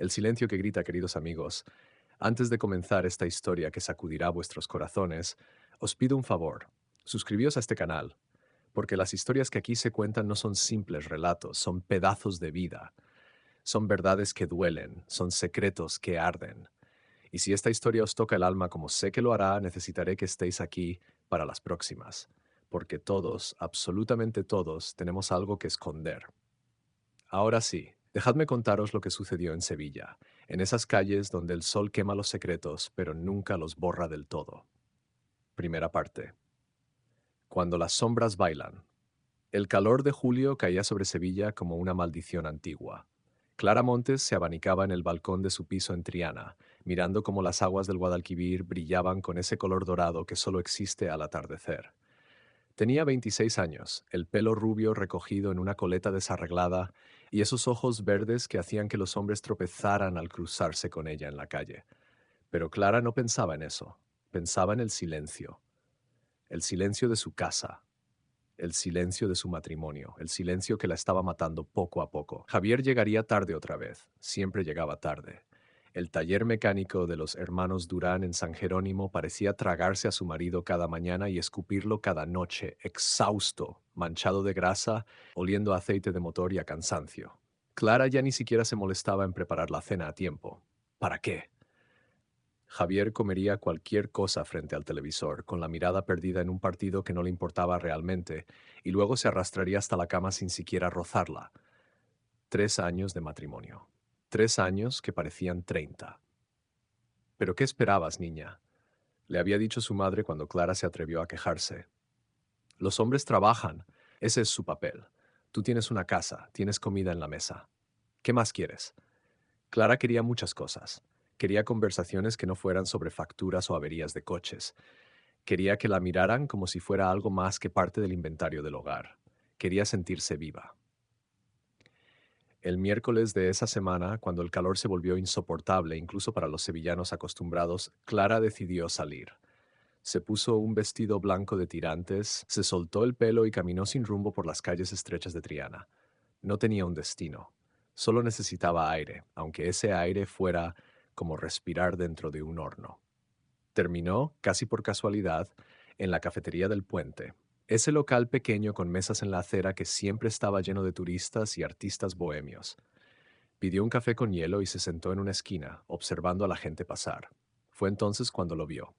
El silencio que grita, queridos amigos. Antes de comenzar esta historia que sacudirá vuestros corazones, os pido un favor. Suscribíos a este canal, porque las historias que aquí se cuentan no son simples relatos, son pedazos de vida. Son verdades que duelen, son secretos que arden. Y si esta historia os toca el alma como sé que lo hará, necesitaré que estéis aquí para las próximas, porque todos, absolutamente todos, tenemos algo que esconder. Ahora sí, dejadme contaros lo que sucedió en Sevilla, en esas calles donde el sol quema los secretos, pero nunca los borra del todo. Primera parte. Cuando las sombras bailan. El calor de julio caía sobre Sevilla como una maldición antigua. Clara Montes se abanicaba en el balcón de su piso en Triana, mirando cómo las aguas del Guadalquivir brillaban con ese color dorado que solo existe al atardecer. Tenía 26 años, el pelo rubio recogido en una coleta desarreglada y esos ojos verdes que hacían que los hombres tropezaran al cruzarse con ella en la calle. Pero Clara no pensaba en eso, pensaba en el silencio de su casa, el silencio de su matrimonio, el silencio que la estaba matando poco a poco. Javier llegaría tarde otra vez, siempre llegaba tarde. El taller mecánico de los hermanos Durán en San Jerónimo parecía tragarse a su marido cada mañana y escupirlo cada noche, exhausto, manchado de grasa, oliendo a aceite de motor y a cansancio. Clara ya ni siquiera se molestaba en preparar la cena a tiempo. ¿Para qué? Javier comería cualquier cosa frente al televisor, con la mirada perdida en un partido que no le importaba realmente, y luego se arrastraría hasta la cama sin siquiera rozarla. 3 años de matrimonio. 3 años que parecían 30. ¿Pero qué esperabas, niña? Le había dicho su madre cuando Clara se atrevió a quejarse. Los hombres trabajan. Ese es su papel. Tú tienes una casa, tienes comida en la mesa. ¿Qué más quieres? Clara quería muchas cosas. Quería conversaciones que no fueran sobre facturas o averías de coches. Quería que la miraran como si fuera algo más que parte del inventario del hogar. Quería sentirse viva. El miércoles de esa semana, cuando el calor se volvió insoportable incluso para los sevillanos acostumbrados, Clara decidió salir. Se puso un vestido blanco de tirantes, se soltó el pelo y caminó sin rumbo por las calles estrechas de Triana. No tenía un destino. Solo necesitaba aire, aunque ese aire fuera como respirar dentro de un horno. Terminó, casi por casualidad, en la cafetería del Puente, ese local pequeño con mesas en la acera que siempre estaba lleno de turistas y artistas bohemios. Pidió un café con hielo y se sentó en una esquina, observando a la gente pasar. Fue entonces cuando lo vio.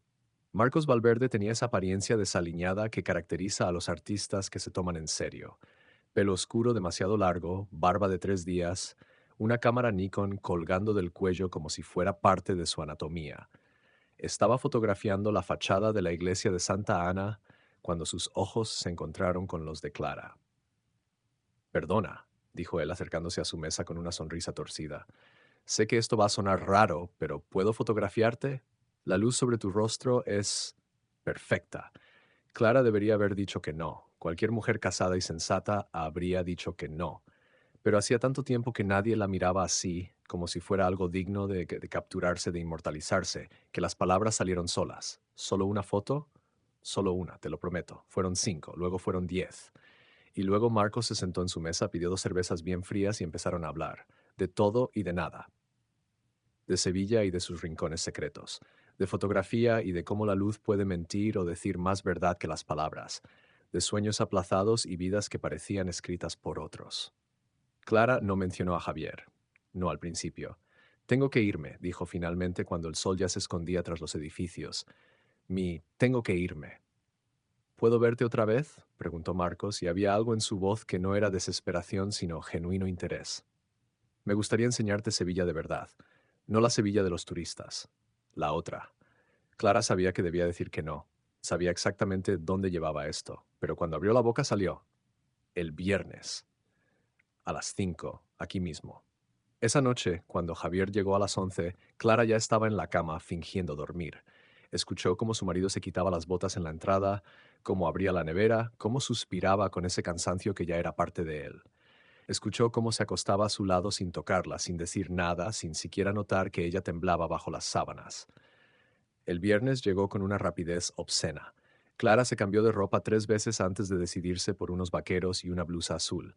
Marcos Valverde tenía esa apariencia desaliñada que caracteriza a los artistas que se toman en serio. Pelo oscuro demasiado largo, barba de 3 días, una cámara Nikon colgando del cuello como si fuera parte de su anatomía. Estaba fotografiando la fachada de la iglesia de Santa Ana cuando sus ojos se encontraron con los de Clara. Perdona, dijo él acercándose a su mesa con una sonrisa torcida. Sé que esto va a sonar raro, pero ¿puedo fotografiarte? La luz sobre tu rostro es perfecta. Clara debería haber dicho que no. Cualquier mujer casada y sensata habría dicho que no. Pero hacía tanto tiempo que nadie la miraba así, como si fuera algo digno de capturarse, de inmortalizarse, que las palabras salieron solas. ¿Solo una foto? Solo una, te lo prometo. Fueron 5, luego fueron 10. Y luego Marcos se sentó en su mesa, pidió 2 cervezas bien frías y empezaron a hablar. De todo y de nada. De Sevilla y de sus rincones secretos. De fotografía y de cómo la luz puede mentir o decir más verdad que las palabras. De sueños aplazados y vidas que parecían escritas por otros. Clara no mencionó a Javier. No al principio. Tengo que irme, dijo finalmente cuando el sol ya se escondía tras los edificios. Tengo que irme. ¿Puedo verte otra vez? Preguntó Marcos, y había algo en su voz que no era desesperación, sino genuino interés. Me gustaría enseñarte Sevilla de verdad, no la Sevilla de los turistas, la otra. Clara sabía que debía decir que no. Sabía exactamente dónde llevaba esto, pero cuando abrió la boca salió. El viernes, a las 5, aquí mismo. Esa noche, cuando Javier llegó a las 11, Clara ya estaba en la cama fingiendo dormir. Escuchó cómo su marido se quitaba las botas en la entrada, cómo abría la nevera, cómo suspiraba con ese cansancio que ya era parte de él. Escuchó cómo se acostaba a su lado sin tocarla, sin decir nada, sin siquiera notar que ella temblaba bajo las sábanas. El viernes llegó con una rapidez obscena. Clara se cambió de ropa 3 veces antes de decidirse por unos vaqueros y una blusa azul.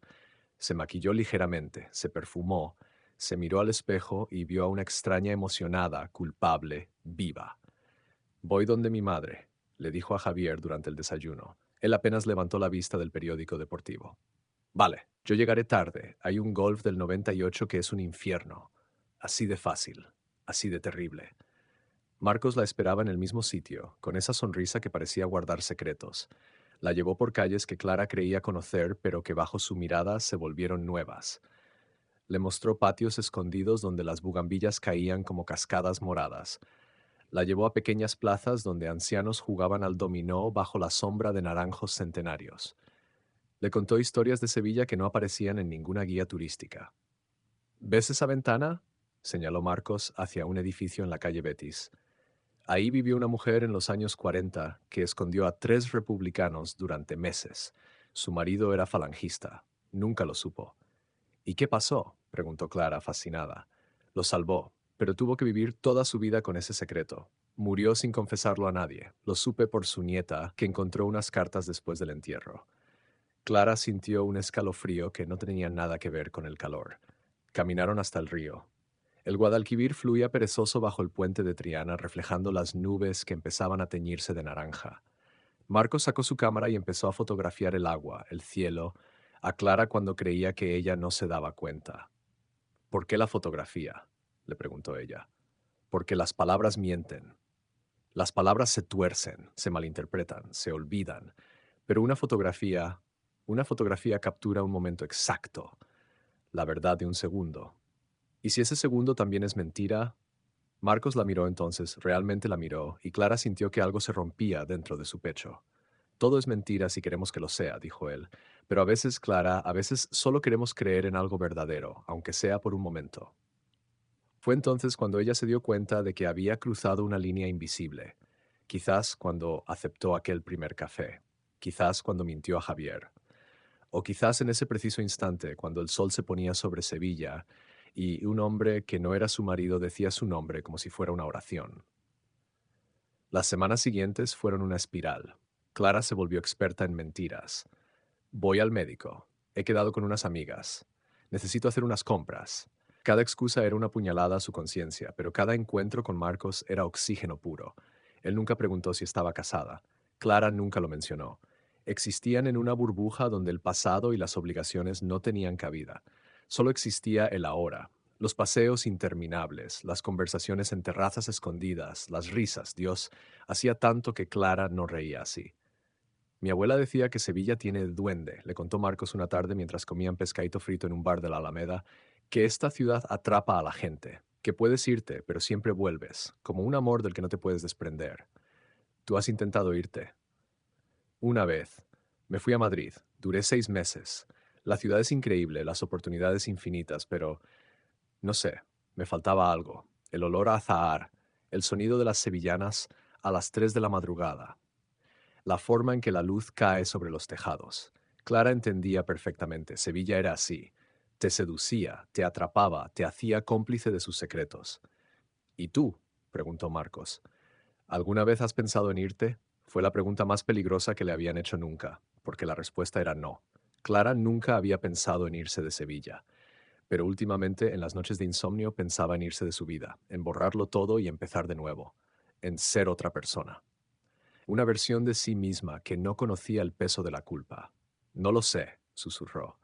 Se maquilló ligeramente, se perfumó, Se miró al espejo y vio a una extraña emocionada, culpable, viva. Voy donde mi madre, le dijo a Javier durante el desayuno. Él apenas levantó la vista del periódico deportivo. Vale, yo llegaré tarde. Hay un golf del 98 que es un infierno. Así de fácil, así de terrible. Marcos la esperaba en el mismo sitio, con esa sonrisa que parecía guardar secretos. La llevó por calles que Clara creía conocer, pero que bajo su mirada se volvieron nuevas. Le mostró patios escondidos donde las bugambillas caían como cascadas moradas. La llevó a pequeñas plazas donde ancianos jugaban al dominó bajo la sombra de naranjos centenarios. Le contó historias de Sevilla que no aparecían en ninguna guía turística. ¿Ves esa ventana?, señaló Marcos hacia un edificio en la calle Betis. Ahí vivió una mujer en los años 40 que escondió a 3 republicanos durante meses. Su marido era falangista. Nunca lo supo. ¿Y qué pasó?, preguntó Clara, fascinada. Lo salvó, pero tuvo que vivir toda su vida con ese secreto. Murió sin confesarlo a nadie. Lo supe por su nieta, que encontró unas cartas después del entierro. Clara sintió un escalofrío que no tenía nada que ver con el calor. Caminaron hasta el río. El Guadalquivir fluía perezoso bajo el puente de Triana, reflejando las nubes que empezaban a teñirse de naranja. Marcos sacó su cámara y empezó a fotografiar el agua, el cielo, a Clara cuando creía que ella no se daba cuenta. ¿Por qué la fotografía?, le preguntó ella. Porque las palabras mienten. Las palabras se tuercen, se malinterpretan, se olvidan, pero una fotografía captura un momento exacto, la verdad de un segundo. ¿Y si ese segundo también es mentira? Marcos la miró entonces, realmente la miró, y Clara sintió que algo se rompía dentro de su pecho. Todo es mentira si queremos que lo sea, dijo él, pero a veces, Clara, a veces solo queremos creer en algo verdadero, aunque sea por un momento. Fue entonces cuando ella se dio cuenta de que había cruzado una línea invisible, quizás cuando aceptó aquel primer café, quizás cuando mintió a Javier, o quizás en ese preciso instante cuando el sol se ponía sobre Sevilla y un hombre que no era su marido decía su nombre como si fuera una oración. Las semanas siguientes fueron una espiral. Clara se volvió experta en mentiras. Voy al médico. He quedado con unas amigas. Necesito hacer unas compras. Cada excusa era una puñalada a su conciencia, pero cada encuentro con Marcos era oxígeno puro. Él nunca preguntó si estaba casada. Clara nunca lo mencionó. Existían en una burbuja donde el pasado y las obligaciones no tenían cabida. Solo existía el ahora. Los paseos interminables, las conversaciones en terrazas escondidas, las risas. Dios, hacía tanto que Clara no reía así. Mi abuela decía que Sevilla tiene duende, le contó Marcos una tarde mientras comían pescadito frito en un bar de la Alameda, que esta ciudad atrapa a la gente, que puedes irte, pero siempre vuelves, como un amor del que no te puedes desprender. Tú has intentado irte. Una vez. Me fui a Madrid. Duré 6 meses. La ciudad es increíble, las oportunidades infinitas, pero, no sé, me faltaba algo. El olor a azahar, el sonido de las sevillanas a las 3 de la madrugada, la forma en que la luz cae sobre los tejados. Clara entendía perfectamente. Sevilla era así. Te seducía, te atrapaba, te hacía cómplice de sus secretos. ¿Y tú?, preguntó Marcos. ¿Alguna vez has pensado en irte? Fue la pregunta más peligrosa que le habían hecho nunca, porque la respuesta era no. Clara nunca había pensado en irse de Sevilla, pero últimamente en las noches de insomnio pensaba en irse de su vida, en borrarlo todo y empezar de nuevo, en ser otra persona. Una versión de sí misma que no conocía el peso de la culpa. No lo sé, susurró.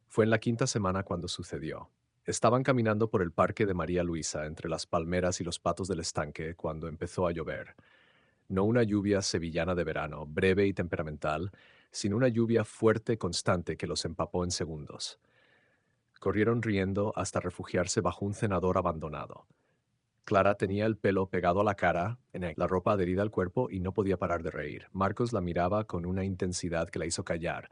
Fue en la quinta semana cuando sucedió. Estaban caminando por el parque de María Luisa entre las palmeras y los patos del estanque cuando empezó a llover. No una lluvia sevillana de verano, breve y temperamental, sino una lluvia fuerte, constante, que los empapó en segundos. Corrieron riendo hasta refugiarse bajo un cenador abandonado. Clara tenía el pelo pegado a la cara, la ropa adherida al cuerpo y no podía parar de reír. Marcos la miraba con una intensidad que la hizo callar.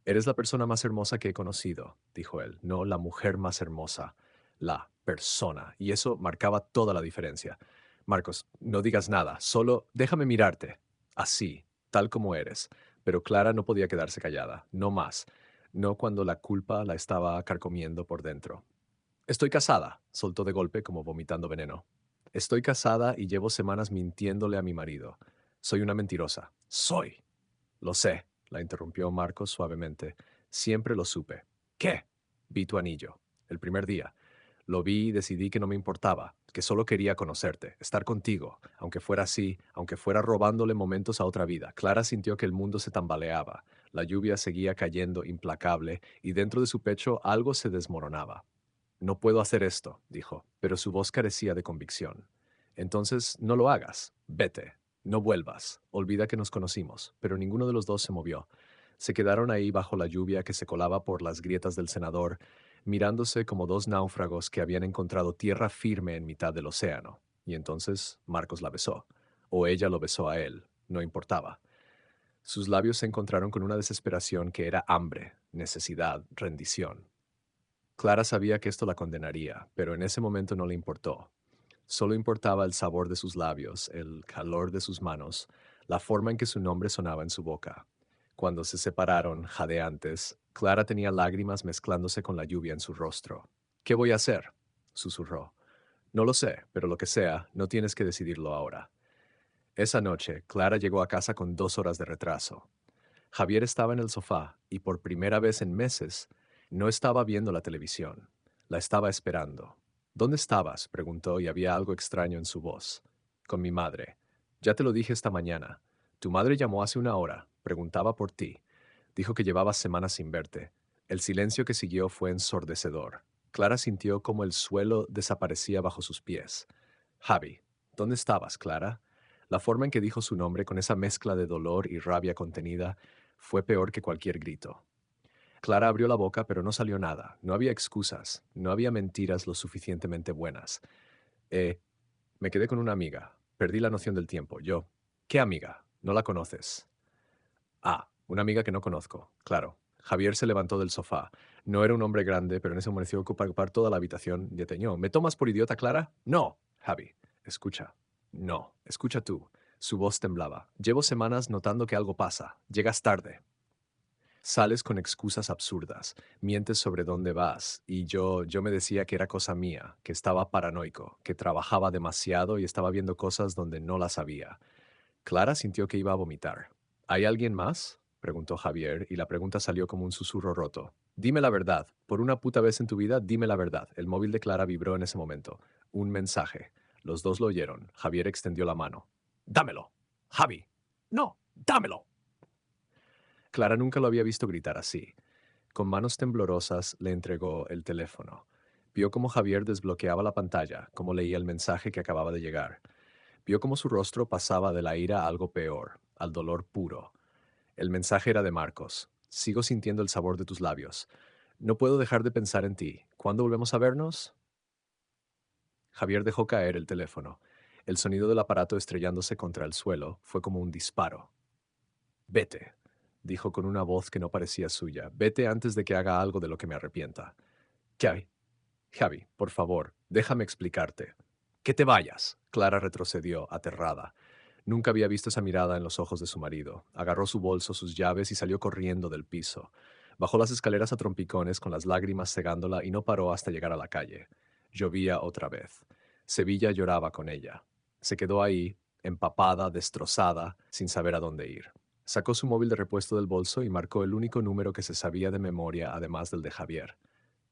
Eres la persona más hermosa que he conocido, dijo él. No la mujer más hermosa, la persona. Y eso marcaba toda la diferencia. Marcos, no digas nada, solo déjame mirarte. Así, tal como eres. Pero Clara no podía quedarse callada, no más. No cuando la culpa la estaba carcomiendo por dentro. Estoy casada, soltó de golpe como vomitando veneno. Estoy casada y llevo semanas mintiéndole a mi marido. Soy una mentirosa. Soy. Lo sé, la interrumpió Marcos suavemente. Siempre lo supe. ¿Qué? Vi tu anillo. El primer día. Lo vi y decidí que no me importaba, que solo quería conocerte, estar contigo, aunque fuera así, aunque fuera robándole momentos a otra vida. Clara sintió que el mundo se tambaleaba, la lluvia seguía cayendo implacable y dentro de su pecho algo se desmoronaba. No puedo hacer esto, dijo, pero su voz carecía de convicción. Entonces, no lo hagas, vete, no vuelvas, olvida que nos conocimos, pero ninguno de los dos se movió. Se quedaron ahí bajo la lluvia que se colaba por las grietas del cenador, mirándose como dos náufragos que habían encontrado tierra firme en mitad del océano. Y entonces Marcos la besó, o ella lo besó a él, no importaba. Sus labios se encontraron con una desesperación que era hambre, necesidad, rendición. Clara sabía que esto la condenaría, pero en ese momento no le importó. Solo importaba el sabor de sus labios, el calor de sus manos, la forma en que su nombre sonaba en su boca. Cuando se separaron, jadeantes, Clara tenía lágrimas mezclándose con la lluvia en su rostro. ¿Qué voy a hacer?, susurró. No lo sé, pero lo que sea, no tienes que decidirlo ahora. Esa noche, Clara llegó a casa con 2 horas de retraso. Javier estaba en el sofá y por primera vez en meses no estaba viendo la televisión. La estaba esperando. ¿Dónde estabas?, preguntó y había algo extraño en su voz. Con mi madre. Ya te lo dije esta mañana. Tu madre llamó hace 1 hora. Preguntaba por ti. Dijo que llevabas semanas sin verte. El silencio que siguió fue ensordecedor. Clara sintió como el suelo desaparecía bajo sus pies. Javi, ¿dónde estabas, Clara? La forma en que dijo su nombre con esa mezcla de dolor y rabia contenida fue peor que cualquier grito. Clara abrió la boca, pero no salió nada. No había excusas, no había mentiras lo suficientemente buenas. Eh, Me quedé con una amiga. Perdí la noción del tiempo. Yo. ¿Qué amiga? No la conoces. Ah, una amiga que no conozco. Claro. Javier se levantó del sofá. No era un hombre grande, pero en ese momento ocupar toda la habitación. Deteñó. ¿Me tomas por idiota, Clara? No, Javi. Escucha. No, escucha tú. Su voz temblaba. Llevo semanas notando que algo pasa. Llegas tarde. Sales con excusas absurdas, mientes sobre dónde vas, y yo me decía que era cosa mía, que estaba paranoico, que trabajaba demasiado y estaba viendo cosas donde no las había. Clara sintió que iba a vomitar. ¿Hay alguien más?, preguntó Javier, y la pregunta salió como un susurro roto. Dime la verdad. Por una puta vez en tu vida, dime la verdad. El móvil de Clara vibró en ese momento. Un mensaje. Los dos lo oyeron. Javier extendió la mano. Dámelo. Javi. No, dámelo. Clara nunca lo había visto gritar así. Con manos temblorosas le entregó el teléfono. Vio cómo Javier desbloqueaba la pantalla, cómo leía el mensaje que acababa de llegar. Vio cómo su rostro pasaba de la ira a algo peor, al dolor puro. El mensaje era de Marcos. Sigo sintiendo el sabor de tus labios. No puedo dejar de pensar en ti. ¿Cuándo volvemos a vernos? Javier dejó caer el teléfono. El sonido del aparato estrellándose contra el suelo fue como un disparo. Vete, dijo con una voz que no parecía suya. Vete antes de que haga algo de lo que me arrepienta. Javi, Javi, por favor, déjame explicarte. Que te vayas. Clara retrocedió, aterrada. Nunca había visto esa mirada en los ojos de su marido. Agarró su bolso, sus llaves y salió corriendo del piso. Bajó las escaleras a trompicones con las lágrimas cegándola y no paró hasta llegar a la calle. Llovía otra vez. Sevilla lloraba con ella. Se quedó ahí, empapada, destrozada, sin saber a dónde ir. Sacó su móvil de repuesto del bolso y marcó el único número que se sabía de memoria, además del de Javier.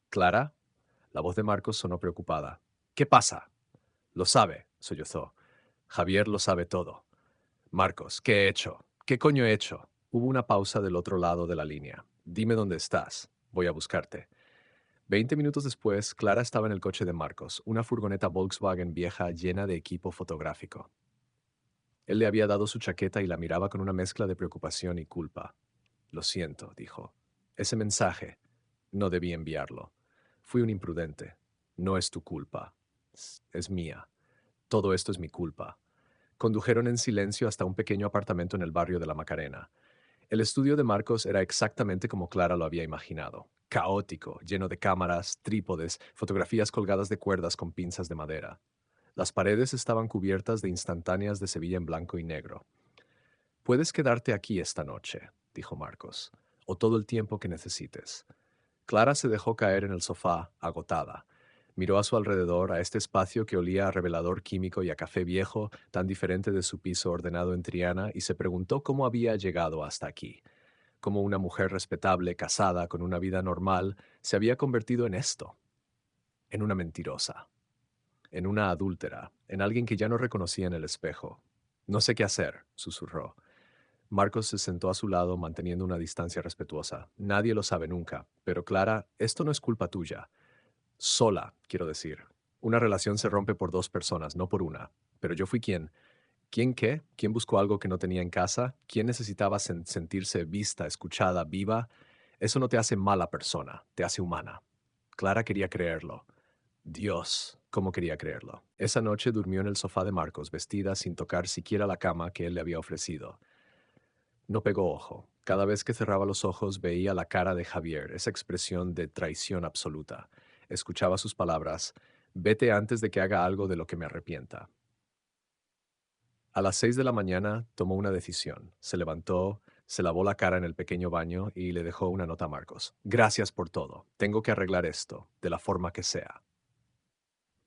¿Clara? La voz de Marcos sonó preocupada. ¿Qué pasa? Lo sabe, sollozó. Javier lo sabe todo. Marcos, ¿qué he hecho? ¿Qué coño he hecho? Hubo una pausa del otro lado de la línea. Dime dónde estás. Voy a buscarte. 20 minutos después, Clara estaba en el coche de Marcos, una furgoneta Volkswagen vieja llena de equipo fotográfico. Él le había dado su chaqueta y la miraba con una mezcla de preocupación y culpa. Lo siento, dijo. Ese mensaje, no debí enviarlo. Fui un imprudente. No es tu culpa. Es mía. Todo esto es mi culpa. Condujeron en silencio hasta un pequeño apartamento en el barrio de la Macarena. El estudio de Marcos era exactamente como Clara lo había imaginado. Caótico, lleno de cámaras, trípodes, fotografías colgadas de cuerdas con pinzas de madera. Las paredes estaban cubiertas de instantáneas de Sevilla en blanco y negro. Puedes quedarte aquí esta noche, dijo Marcos, o todo el tiempo que necesites. Clara se dejó caer en el sofá, agotada. Miró a su alrededor, a este espacio que olía a revelador químico y a café viejo, tan diferente de su piso ordenado en Triana, y se preguntó cómo había llegado hasta aquí. Cómo una mujer respetable, casada, con una vida normal, se había convertido en esto. en una mentirosa, en una adúltera, en alguien que ya no reconocía en el espejo. No sé qué hacer, susurró. Marcos se sentó a su lado manteniendo una distancia respetuosa. Nadie lo sabe nunca, pero Clara, esto no es culpa tuya. Sola, quiero decir. Una relación se rompe por dos personas, no por una. Pero yo fui quien. ¿Quién qué? ¿Quién buscó algo que no tenía en casa? ¿Quién necesitaba sentirse vista, escuchada, viva? Eso no te hace mala persona, te hace humana. Clara quería creerlo. Dios, cómo quería creerlo. Esa noche durmió en el sofá de Marcos, vestida sin tocar siquiera la cama que él le había ofrecido. No pegó ojo. Cada vez que cerraba los ojos veía la cara de Javier, esa expresión de traición absoluta. Escuchaba sus palabras: vete antes de que haga algo de lo que me arrepienta. A las 6 de la mañana tomó una decisión. Se levantó, se lavó la cara en el pequeño baño y le dejó una nota a Marcos. Gracias por todo. Tengo que arreglar esto, de la forma que sea.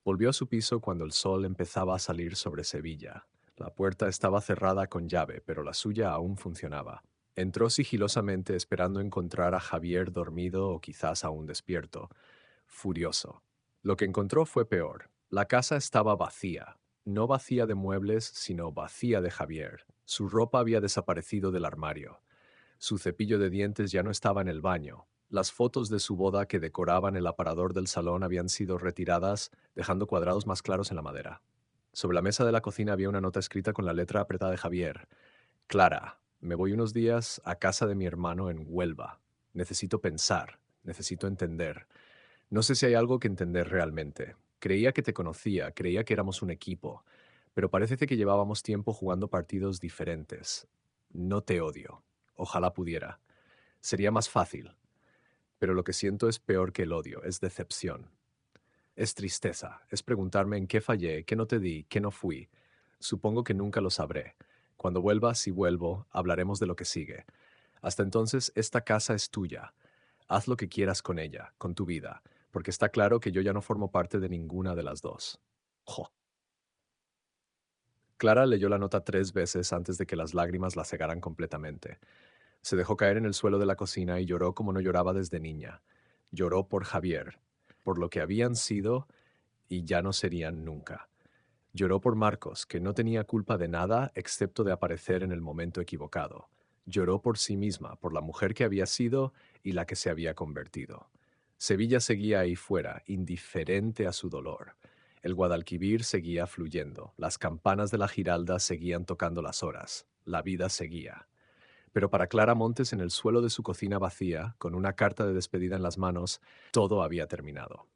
Volvió a su piso cuando el sol empezaba a salir sobre Sevilla. La puerta estaba cerrada con llave, pero la suya aún funcionaba. Entró sigilosamente esperando encontrar a Javier dormido o quizás aún despierto, furioso. Lo que encontró fue peor. La casa estaba vacía. No vacía de muebles, sino vacía de Javier. Su ropa había desaparecido del armario. Su cepillo de dientes ya no estaba en el baño. Las fotos de su boda que decoraban el aparador del salón habían sido retiradas, dejando cuadrados más claros en la madera. Sobre la mesa de la cocina había una nota escrita con la letra apretada de Javier. Clara, me voy unos días a casa de mi hermano en Huelva. Necesito pensar, necesito entender. No sé si hay algo que entender realmente. Creía que te conocía, creía que éramos un equipo, pero parece que llevábamos tiempo jugando partidos diferentes. No te odio. Ojalá pudiera. Sería más fácil, pero lo que siento es peor que el odio, es decepción. Es tristeza, es preguntarme en qué fallé, qué no te di, qué no fui. Supongo que nunca lo sabré. Cuando vuelva, si vuelvo, hablaremos de lo que sigue. Hasta entonces, esta casa es tuya. Haz lo que quieras con ella, con tu vida, porque está claro que yo ya no formo parte de ninguna de las dos. Jo. Clara leyó la nota 3 veces antes de que las lágrimas la cegaran completamente. Se dejó caer en el suelo de la cocina y lloró como no lloraba desde niña. Lloró por Javier, por lo que habían sido y ya no serían nunca. Lloró por Marcos, que no tenía culpa de nada excepto de aparecer en el momento equivocado. Lloró por sí misma, por la mujer que había sido y la que se había convertido. Sevilla seguía ahí fuera, indiferente a su dolor. El Guadalquivir seguía fluyendo, las campanas de la Giralda seguían tocando las horas, la vida seguía. Pero para Clara Montes, en el suelo de su cocina vacía, con una carta de despedida en las manos, todo había terminado.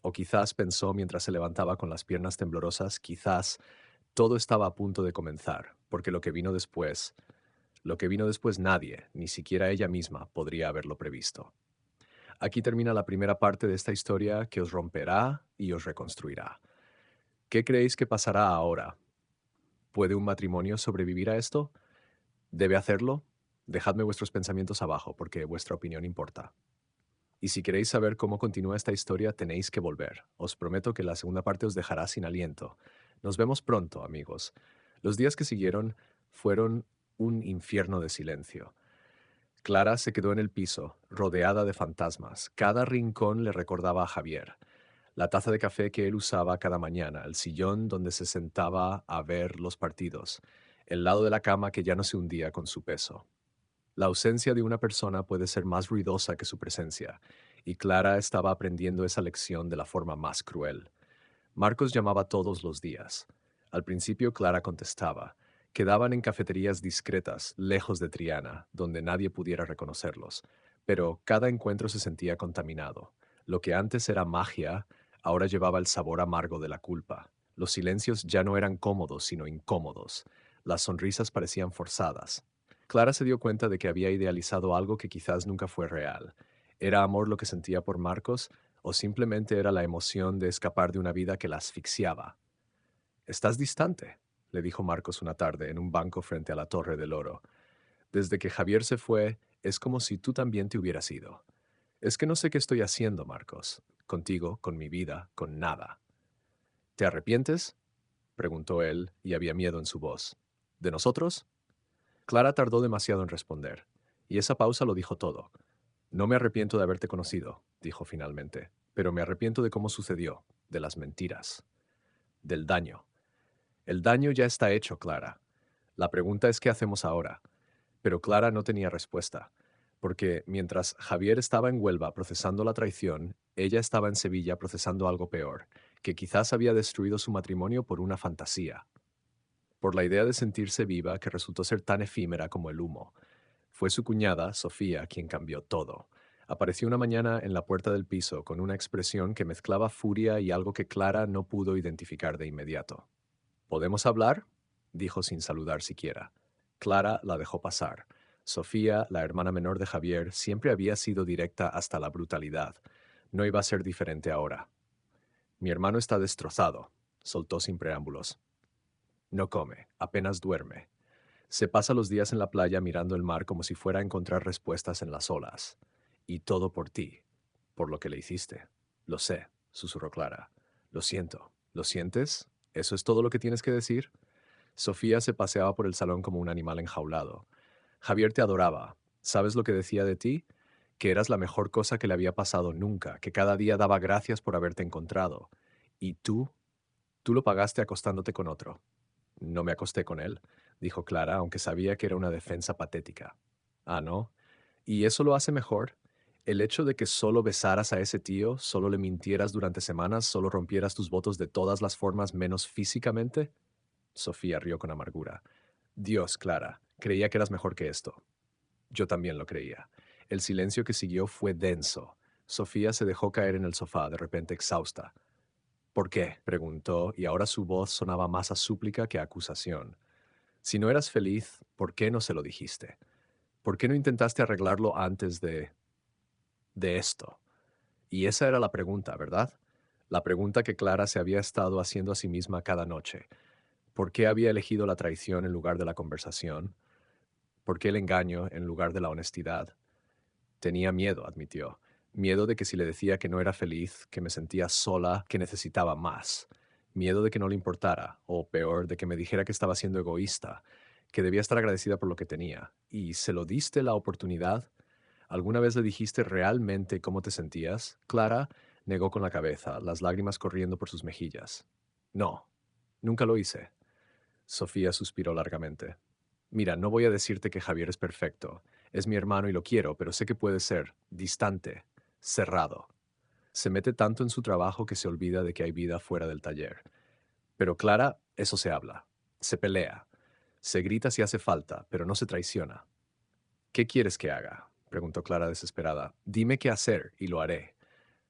O quizás pensó mientras se levantaba con las piernas temblorosas, quizás todo estaba a punto de comenzar, porque lo que vino después nadie, ni siquiera ella misma, podría haberlo previsto. Aquí termina la primera parte de esta historia que os romperá y os reconstruirá. ¿Qué creéis que pasará ahora? ¿Puede un matrimonio sobrevivir a esto? ¿Debe hacerlo? Dejadme vuestros pensamientos abajo, porque vuestra opinión importa. Y si queréis saber cómo continúa esta historia, tenéis que volver. Os prometo que la segunda parte os dejará sin aliento. Nos vemos pronto, amigos. Los días que siguieron fueron un infierno de silencio. Clara se quedó en el piso, rodeada de fantasmas. Cada rincón le recordaba a Javier. La taza de café que él usaba cada mañana, el sillón donde se sentaba a ver los partidos, el lado de la cama que ya no se hundía con su peso. La ausencia de una persona puede ser más ruidosa que su presencia, y Clara estaba aprendiendo esa lección de la forma más cruel. Marcos llamaba todos los días. Al principio Clara contestaba. Quedaban en cafeterías discretas, lejos de Triana, donde nadie pudiera reconocerlos. Pero cada encuentro se sentía contaminado. Lo que antes era magia, ahora llevaba el sabor amargo de la culpa. Los silencios ya no eran cómodos, sino incómodos. Las sonrisas parecían forzadas. Clara se dio cuenta de que había idealizado algo que quizás nunca fue real. ¿Era amor lo que sentía por Marcos? ¿O simplemente era la emoción de escapar de una vida que la asfixiaba? «Estás distante», le dijo Marcos una tarde en un banco frente a la Torre del Oro. «Desde que Javier se fue, es como si tú también te hubieras ido. Es que no sé qué estoy haciendo, Marcos. Contigo, con mi vida, con nada». «¿Te arrepientes?», preguntó él, y había miedo en su voz. «¿De nosotros?». Clara tardó demasiado en responder, y esa pausa lo dijo todo. «No me arrepiento de haberte conocido», dijo finalmente. pero me arrepiento de cómo sucedió, de las mentiras, del daño. El daño ya está hecho, Clara. La pregunta es qué hacemos ahora. Pero Clara no tenía respuesta, porque mientras Javier estaba en Huelva procesando la traición, ella estaba en Sevilla procesando algo peor, que quizás había destruido su matrimonio por una fantasía, por la idea de sentirse viva que resultó ser tan efímera como el humo. Fue su cuñada, Sofía, quien cambió todo. Apareció una mañana en la puerta del piso con una expresión que mezclaba furia y algo que Clara no pudo identificar de inmediato. ¿Podemos hablar?, dijo sin saludar siquiera. Clara la dejó pasar. Sofía, la hermana menor de Javier, siempre había sido directa hasta la brutalidad. No iba a ser diferente ahora. Mi hermano está destrozado, soltó sin preámbulos. No come, apenas duerme. Se pasa los días en la playa mirando el mar como si fuera a encontrar respuestas en las olas. Y todo por ti, por lo que le hiciste. Lo sé, susurró Clara. Lo siento. ¿Lo sientes? ¿Eso es todo lo que tienes que decir? Sofía se paseaba por el salón como un animal enjaulado. Javier te adoraba. ¿Sabes lo que decía de ti? Que eras la mejor cosa que le había pasado nunca, que cada día daba gracias por haberte encontrado. Y tú lo pagaste acostándote con otro. No me acosté con él, dijo Clara, aunque sabía que era una defensa patética. Ah, ¿no? ¿Y eso lo hace mejor? El hecho de que solo besaras a ese tío, solo le mintieras durante semanas, solo rompieras tus votos de todas las formas menos físicamente. Sofía rió con amargura. Dios, Clara, creía que eras mejor que esto. Yo también lo creía. El silencio que siguió fue denso. Sofía se dejó caer en el sofá, de repente exhausta. ¿Por qué?, preguntó, y ahora su voz sonaba más a súplica que a acusación. Si no eras feliz, ¿por qué no se lo dijiste? ¿Por qué no intentaste arreglarlo antes de esto? Y esa era la pregunta, ¿verdad? La pregunta que Clara se había estado haciendo a sí misma cada noche. ¿Por qué había elegido la traición en lugar de la conversación? ¿Por qué el engaño en lugar de la honestidad? Tenía miedo, admitió. Miedo de que si le decía que no era feliz, que me sentía sola, que necesitaba más. Miedo de que no le importara, o peor, de que me dijera que estaba siendo egoísta, que debía estar agradecida por lo que tenía. ¿Y se lo diste la oportunidad? ¿Alguna vez le dijiste realmente cómo te sentías? Clara negó con la cabeza, las lágrimas corriendo por sus mejillas. No, nunca lo hice. Sofía suspiró largamente. Mira, no voy a decirte que Javier es perfecto. Es mi hermano y lo quiero, pero sé que puede ser distante, cerrado. Se mete tanto en su trabajo que se olvida de que hay vida fuera del taller. Pero Clara, eso se habla. Se pelea. Se grita si hace falta, pero no se traiciona. ¿Qué quieres que haga?, preguntó Clara desesperada. Dime qué hacer y lo haré.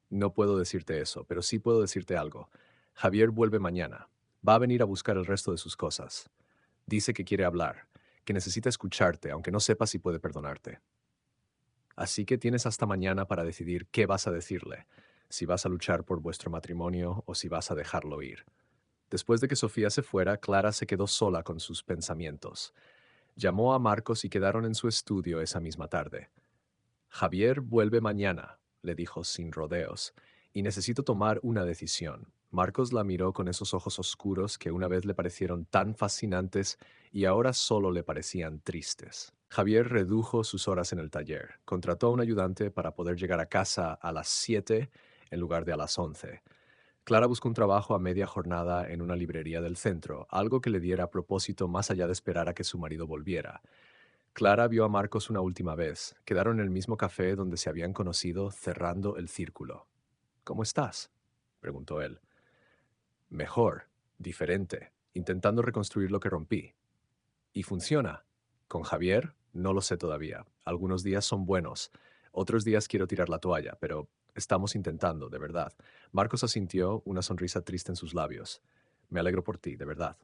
No puedo decirte eso, pero sí puedo decirte algo. Javier vuelve mañana. Va a venir a buscar el resto de sus cosas. Dice que quiere hablar, que necesita escucharte, aunque no sepa si puede perdonarte. Así que tienes hasta mañana para decidir qué vas a decirle, si vas a luchar por vuestro matrimonio o si vas a dejarlo ir. Después de que Sofía se fuera, Clara se quedó sola con sus pensamientos. Llamó a Marcos y quedaron en su estudio esa misma tarde. Javier vuelve mañana, le dijo sin rodeos, y necesito tomar una decisión. Marcos la miró con esos ojos oscuros que una vez le parecieron tan fascinantes y ahora solo le parecían tristes. Javier redujo sus horas en el taller. Contrató a un ayudante para poder llegar a casa a las 7 en lugar de a las 11. Clara buscó un trabajo a media jornada en una librería del centro, algo que le diera propósito más allá de esperar a que su marido volviera. Clara vio a Marcos una última vez. Quedaron en el mismo café donde se habían conocido, cerrando el círculo. ¿Cómo estás?, preguntó él. Mejor, diferente, intentando reconstruir lo que rompí. ¿Y funciona? ¿Con Javier? No lo sé todavía. Algunos días son buenos, otros días quiero tirar la toalla, pero estamos intentando, de verdad. Marcos asintió, una sonrisa triste en sus labios. Me alegro por ti, de verdad.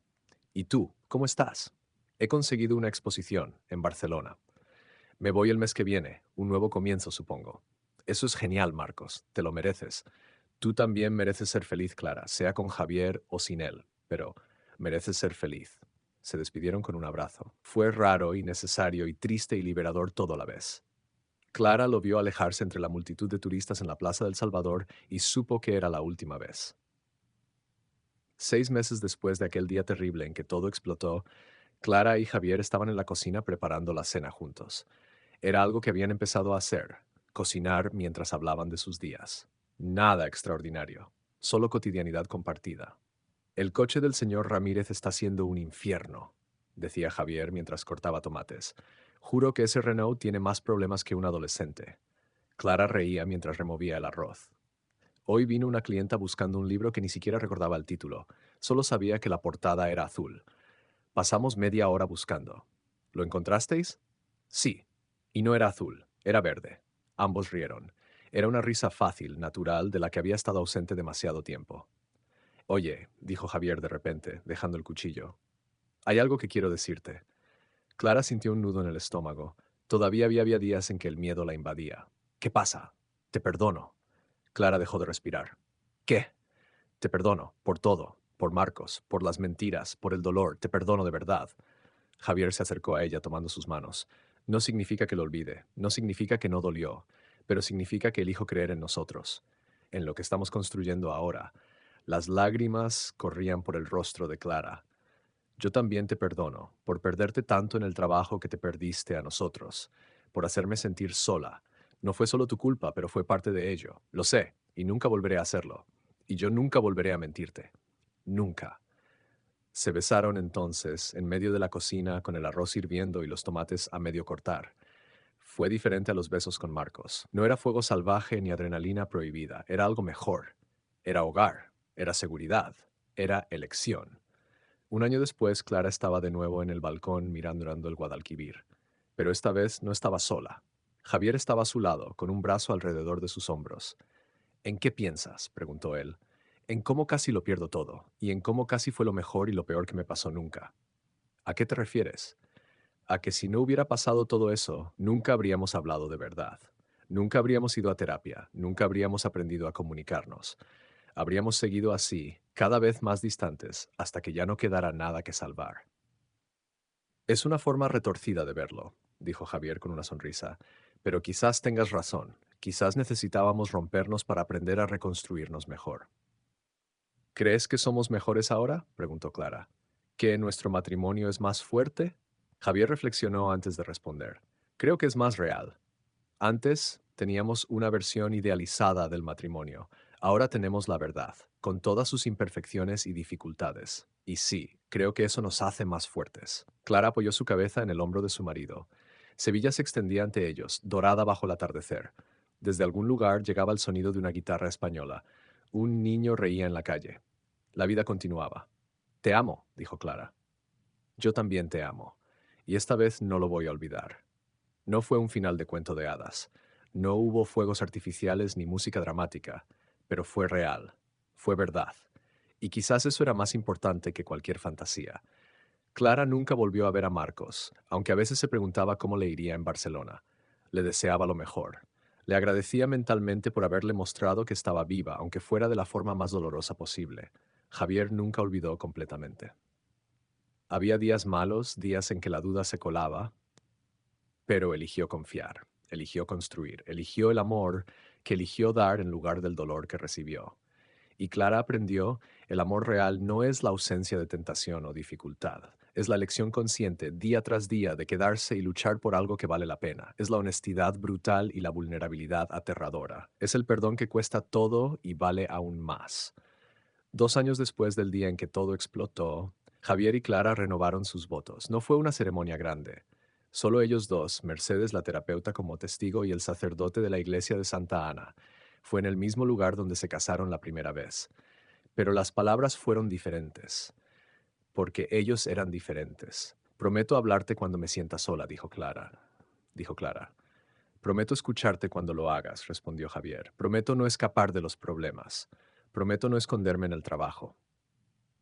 ¿Y tú, cómo estás? He conseguido una exposición en Barcelona. Me voy el mes que viene, un nuevo comienzo, supongo. Eso es genial, Marcos, te lo mereces. Tú también mereces ser feliz, Clara, sea con Javier o sin él, pero mereces ser feliz. Se despidieron con un abrazo. Fue raro y necesario y triste y liberador todo a la vez. Clara lo vio alejarse entre la multitud de turistas en la Plaza del Salvador y supo que era la última vez. 6 meses después de aquel día terrible en que todo explotó, Clara y Javier estaban en la cocina preparando la cena juntos. Era algo que habían empezado a hacer, cocinar mientras hablaban de sus días. Nada extraordinario, solo cotidianidad compartida. El coche del señor Ramírez está siendo un infierno, decía Javier mientras cortaba tomates. Juro que ese Renault tiene más problemas que un adolescente. Clara reía mientras removía el arroz. Hoy vino una clienta buscando un libro que ni siquiera recordaba el título, solo sabía que la portada era azul. Pasamos media hora buscando. ¿Lo encontrasteis? Sí. Y no era azul, era verde. Ambos rieron. Era una risa fácil, natural, de la que había estado ausente demasiado tiempo. Oye, dijo Javier de repente, dejando el cuchillo. Hay algo que quiero decirte. Clara sintió un nudo en el estómago. Todavía había días en que el miedo la invadía. ¿Qué pasa? Te perdono. Clara dejó de respirar. ¿Qué? Te perdono, por todo, por Marcos, por las mentiras, por el dolor, te perdono de verdad. Javier se acercó a ella tomando sus manos. No significa que lo olvide, no significa que no dolió, pero significa que elijo creer en nosotros, en lo que estamos construyendo ahora. Las lágrimas corrían por el rostro de Clara. Yo también te perdono, por perderte tanto en el trabajo que te perdiste a nosotros, por hacerme sentir sola. No fue solo tu culpa, pero fue parte de ello. Lo sé, y nunca volveré a hacerlo. Y yo nunca volveré a mentirte. Nunca. Se besaron entonces, en medio de la cocina, con el arroz hirviendo y los tomates a medio cortar. Fue diferente a los besos con Marcos. No era fuego salvaje ni adrenalina prohibida, era algo mejor. Era hogar, era seguridad, era elección. Un año después, Clara estaba de nuevo en el balcón mirando el Guadalquivir. Pero esta vez no estaba sola. Javier estaba a su lado, con un brazo alrededor de sus hombros. ¿En qué piensas?, preguntó él. En cómo casi lo pierdo todo, y en cómo casi fue lo mejor y lo peor que me pasó nunca. ¿A qué te refieres? A que si no hubiera pasado todo eso, nunca habríamos hablado de verdad. Nunca habríamos ido a terapia, nunca habríamos aprendido a comunicarnos. Habríamos seguido así, cada vez más distantes, hasta que ya no quedara nada que salvar. Es una forma retorcida de verlo, dijo Javier con una sonrisa, pero quizás tengas razón. Quizás necesitábamos rompernos para aprender a reconstruirnos mejor. ¿Crees que somos mejores ahora?, preguntó Clara. ¿Que nuestro matrimonio es más fuerte? Javier reflexionó antes de responder. Creo que es más real. Antes teníamos una versión idealizada del matrimonio. Ahora tenemos la verdad, con todas sus imperfecciones y dificultades. Y sí, creo que eso nos hace más fuertes. Clara apoyó su cabeza en el hombro de su marido. Sevilla se extendía ante ellos, dorada bajo el atardecer. Desde algún lugar llegaba el sonido de una guitarra española. Un niño reía en la calle. La vida continuaba. Te amo, dijo Clara. Yo también te amo. Y esta vez no lo voy a olvidar. No fue un final de cuento de hadas. No hubo fuegos artificiales ni música dramática, pero fue real, fue verdad. Y quizás eso era más importante que cualquier fantasía. Clara nunca volvió a ver a Marcos, aunque a veces se preguntaba cómo le iría en Barcelona. Le deseaba lo mejor. Le agradecía mentalmente por haberle mostrado que estaba viva, aunque fuera de la forma más dolorosa posible. Javier nunca olvidó completamente. Había días malos, días en que la duda se colaba, pero eligió confiar, eligió construir, eligió el amor que eligió dar en lugar del dolor que recibió. Y Clara aprendió, el amor real no es la ausencia de tentación o dificultad, es la elección consciente día tras día de quedarse y luchar por algo que vale la pena, es la honestidad brutal y la vulnerabilidad aterradora, es el perdón que cuesta todo y vale aún más. 2 años después del día en que todo explotó, Javier y Clara renovaron sus votos. No fue una ceremonia grande. Solo ellos dos, Mercedes la terapeuta como testigo y el sacerdote de la iglesia de Santa Ana. Fue en el mismo lugar donde se casaron la primera vez. Pero las palabras fueron diferentes, porque ellos eran diferentes. Prometo hablarte cuando me sienta sola, dijo Clara. Dijo Clara. Prometo escucharte cuando lo hagas, respondió Javier. Prometo no escapar de los problemas. Prometo no esconderme en el trabajo.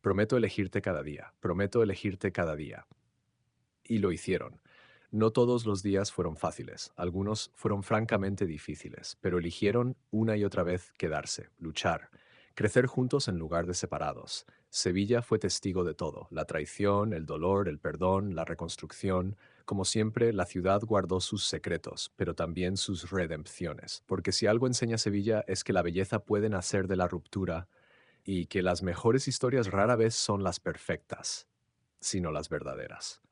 Prometo elegirte cada día. Prometo elegirte cada día. Y lo hicieron. No todos los días fueron fáciles, algunos fueron francamente difíciles, pero eligieron una y otra vez quedarse, luchar, crecer juntos en lugar de separados. Sevilla fue testigo de todo, la traición, el dolor, el perdón, la reconstrucción. Como siempre, la ciudad guardó sus secretos, pero también sus redenciones, porque si algo enseña Sevilla es que la belleza puede nacer de la ruptura y que las mejores historias rara vez son las perfectas, sino las verdaderas.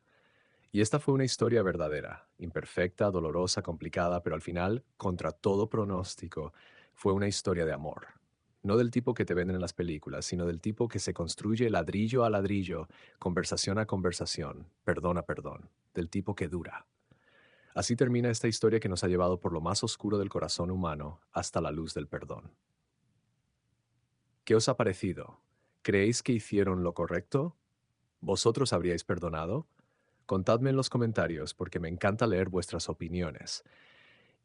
Y esta fue una historia verdadera, imperfecta, dolorosa, complicada, pero al final, contra todo pronóstico, Fue una historia de amor. No del tipo que te venden en las películas, sino del tipo que se construye ladrillo a ladrillo, conversación a conversación, perdón a perdón, del tipo que dura. Así termina esta historia que nos ha llevado por lo más oscuro del corazón humano hasta la luz del perdón. ¿Qué os ha parecido? ¿Creéis que hicieron lo correcto? ¿Vosotros habríais perdonado? Contadme en los comentarios porque me encanta leer vuestras opiniones.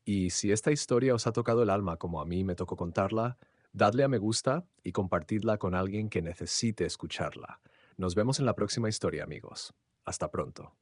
Y si esta historia os ha tocado el alma como a mí me tocó contarla, dadle a me gusta y compartidla con alguien que necesite escucharla. Nos vemos en la próxima historia, amigos. Hasta pronto.